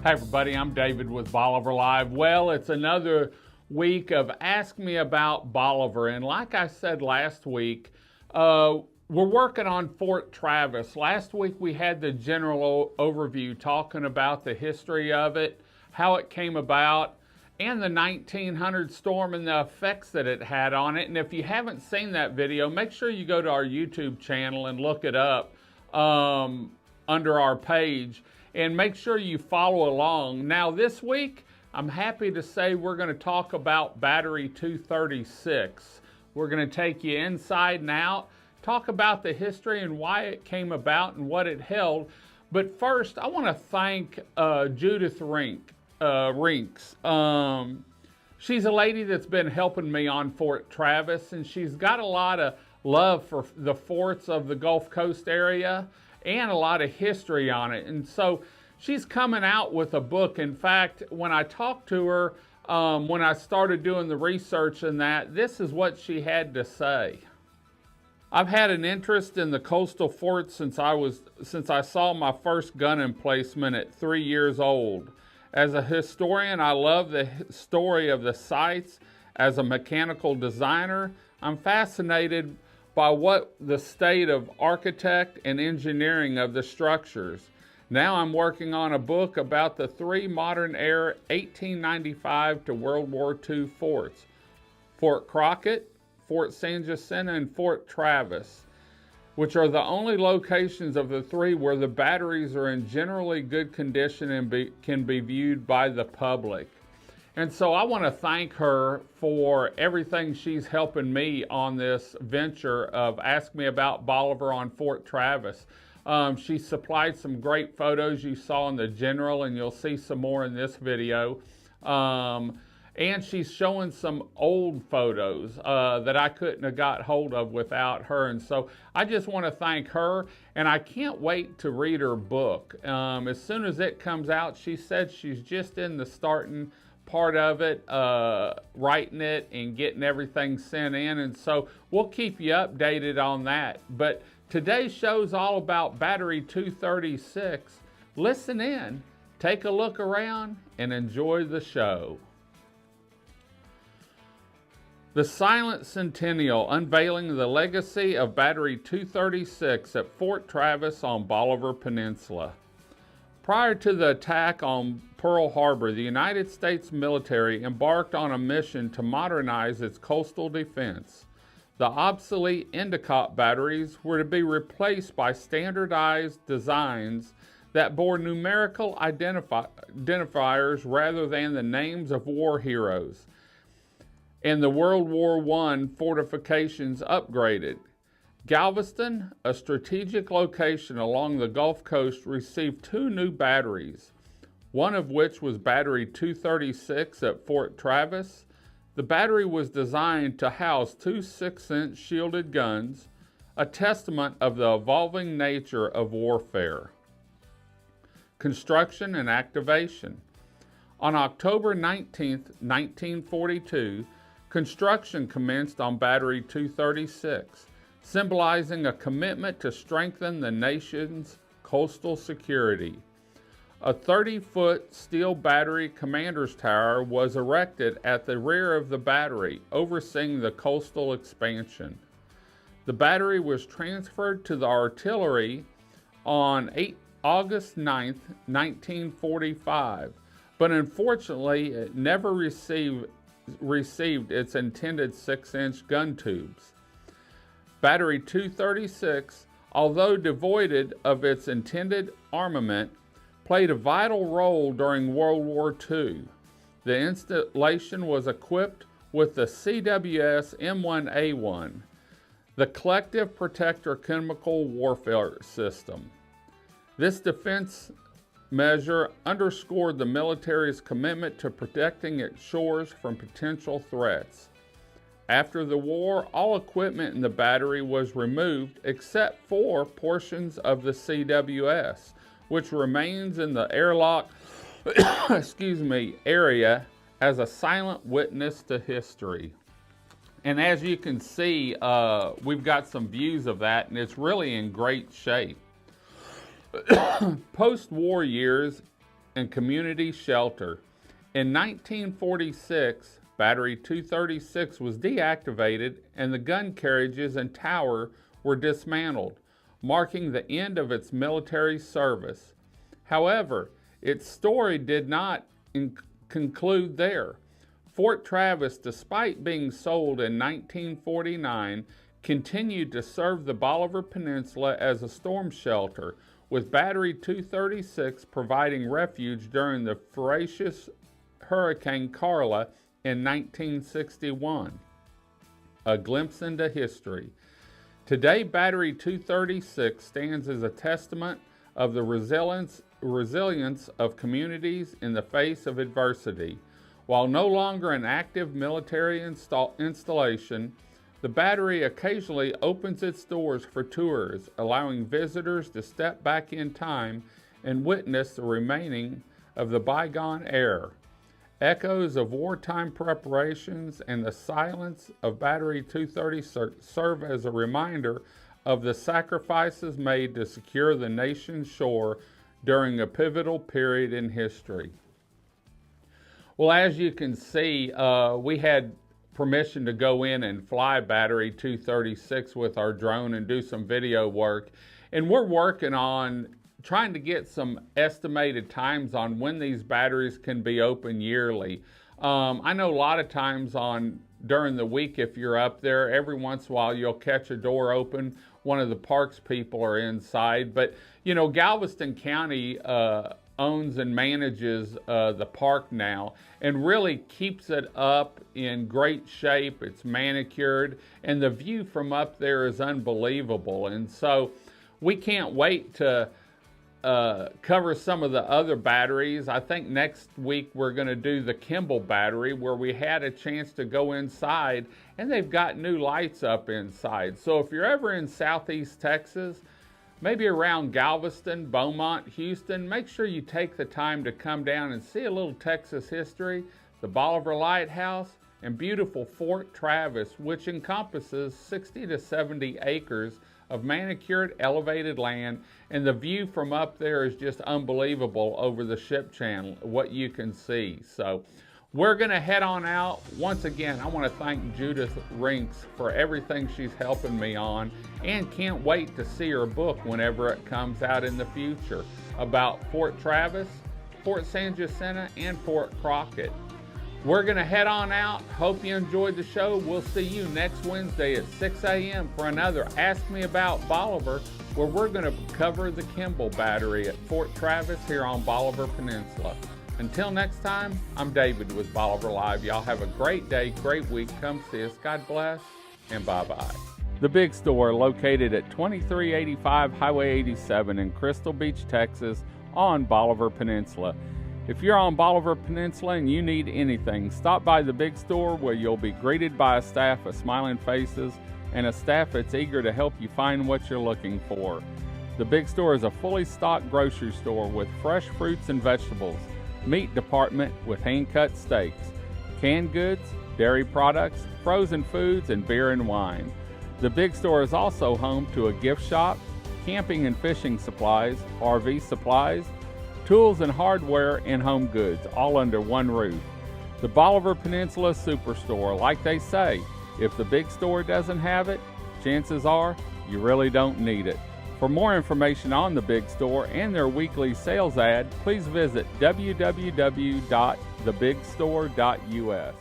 Hi everybody, I'm David with Bolivar Live. Well, it's another week of Ask Me About Bolivar, and like I said last week, we're working on Fort Travis. Last week we had the general overview talking about the history of it, how it came about, and the 1900 storm and the effects that it had on it. And if you haven't seen that video, make sure you go to our YouTube channel and look it up under our page. And make sure you follow along. Now this week, I'm happy to say we're going to talk about Battery 236. We're going to take you inside and out, talk about the history and why it came about and what it held. But first, I want to thank Judith Rinks. She's a lady that's been helping me on Fort Travis, and she's got a lot of love for the forts of the Gulf Coast area and a lot of history on it. And so she's coming out with a book. In fact, when I talked to her, when I started doing the research and that, this is what she had to say. I've had an interest in the coastal forts since I saw my first gun emplacement at 3 years old. As a historian, I love the story of the sites. As a mechanical designer, I'm fascinated by what the state of architect and engineering of the structures. Now I'm working on a book about the three modern era 1895 to World War II forts: Fort Crockett, Fort San Jacinto, and Fort Travis, which are the only locations of the three where the batteries are in generally good condition and can be viewed by the public. And so I want to thank her for everything she's helping me on this venture of Ask Me About Bolivar on Fort Travis. She supplied some great photos you saw in the general, and you'll see some more in this video. And she's showing some old photos that I couldn't have got hold of without her. And so I just want to thank her, and I can't wait to read her book. As soon as it comes out, she said she's just in the starting part of it, writing it and getting everything sent in, and so we'll keep you updated on that. But today's show's all about Battery 236. Listen in, take a look around, and enjoy the show. The Silent Centennial, unveiling the legacy of Battery 236 at Fort Travis on Bolivar Peninsula. Prior to the attack on Pearl Harbor, the United States military embarked on a mission to modernize its coastal defense. The obsolete Endicott batteries were to be replaced by standardized designs that bore numerical identifiers rather than the names of war heroes, and the World War I fortifications upgraded. Galveston, a strategic location along the Gulf Coast, received two new batteries, one of which was Battery 236 at Fort Travis. The battery was designed to house two 6-inch shielded guns, a testament of the evolving nature of warfare. Construction and activation. On October 19, 1942, construction commenced on Battery 236. Symbolizing a commitment to strengthen the nation's coastal security. A 30-foot steel battery commander's tower was erected at the rear of the battery, overseeing the coastal expansion. The battery was transferred to the artillery on August 9, 1945, but unfortunately it never received its intended 6-inch gun tubes. Battery 236, although devoid of its intended armament, played a vital role during World War II. The installation was equipped with the CWS M1A1, the Collective Protector Chemical Warfare System. This defense measure underscored the military's commitment to protecting its shores from potential threats. After the war, all equipment in the battery was removed except for portions of the CWS, which remains in the airlock area as a silent witness to history. And as you can see, we've got some views of that, and it's really in great shape. Post-war years and community shelter. In 1946, Battery 236 was deactivated and the gun carriages and tower were dismantled, marking the end of its military service. However, its story did not conclude there. Fort Travis, despite being sold in 1949, continued to serve the Bolivar Peninsula as a storm shelter, with Battery 236 providing refuge during the ferocious Hurricane Carla in 1961. A glimpse into history. Today, Battery 236 stands as a testament of the resilience of communities in the face of adversity. While no longer an active military installation, the Battery occasionally opens its doors for tours, allowing visitors to step back in time and witness the remaining of the bygone era. Echoes of wartime preparations and the silence of Battery 230 serve as a reminder of the sacrifices made to secure the nation's shore during a pivotal period in history. Well, as you can see, we had permission to go in and fly Battery 236 with our drone and do some video work. And we're working on trying to get some estimated times on when these batteries can be open yearly. I know a lot of times during the week, if you're up there, every once in a while you'll catch a door open. One of the parks people are inside. But, you know, Galveston County owns and manages the park now and really keeps it up in great shape. It's manicured and the view from up there is unbelievable. And so we can't wait to cover some of the other batteries. I think next week we're going to do the Kimball Battery, where we had a chance to go inside and they've got new lights up inside. So if you're ever in Southeast Texas, maybe around Galveston, Beaumont, Houston, make sure you take the time to come down and see a little Texas history, the Bolivar Lighthouse, and beautiful Fort Travis, which encompasses 60 to 70 acres of manicured elevated land, and the view from up there is just unbelievable over the ship channel, what you can see. So we're going to head on out. Once again, I want to thank Judith Rinks for everything she's helping me on, and can't wait to see her book whenever it comes out in the future about Fort Travis, Fort San Jacinto, and Fort Crockett. We're going to head on out. Hope you enjoyed the show. We'll see you next Wednesday at 6 a.m. for another Ask Me About Bolivar, where we're going to cover the Kimball Battery at Fort Travis here on Bolivar Peninsula. Until next time, I'm David with Bolivar Live. Y'all have a great day, great week. Come see us. God bless, and bye-bye. The Big Store, located at 2385 Highway 87 in Crystal Beach, Texas, on Bolivar Peninsula. If you're on Bolivar Peninsula and you need anything, stop by the Big Store, where you'll be greeted by a staff of smiling faces and a staff that's eager to help you find what you're looking for. The Big Store is a fully stocked grocery store with fresh fruits and vegetables, meat department with hand-cut steaks, canned goods, dairy products, frozen foods, and beer and wine. The Big Store is also home to a gift shop, camping and fishing supplies, RV supplies, tools and hardware, and home goods, all under one roof. The Bolivar Peninsula Superstore, like they say, if the Big Store doesn't have it, chances are you really don't need it. For more information on the Big Store and their weekly sales ad, please visit www.thebigstore.us.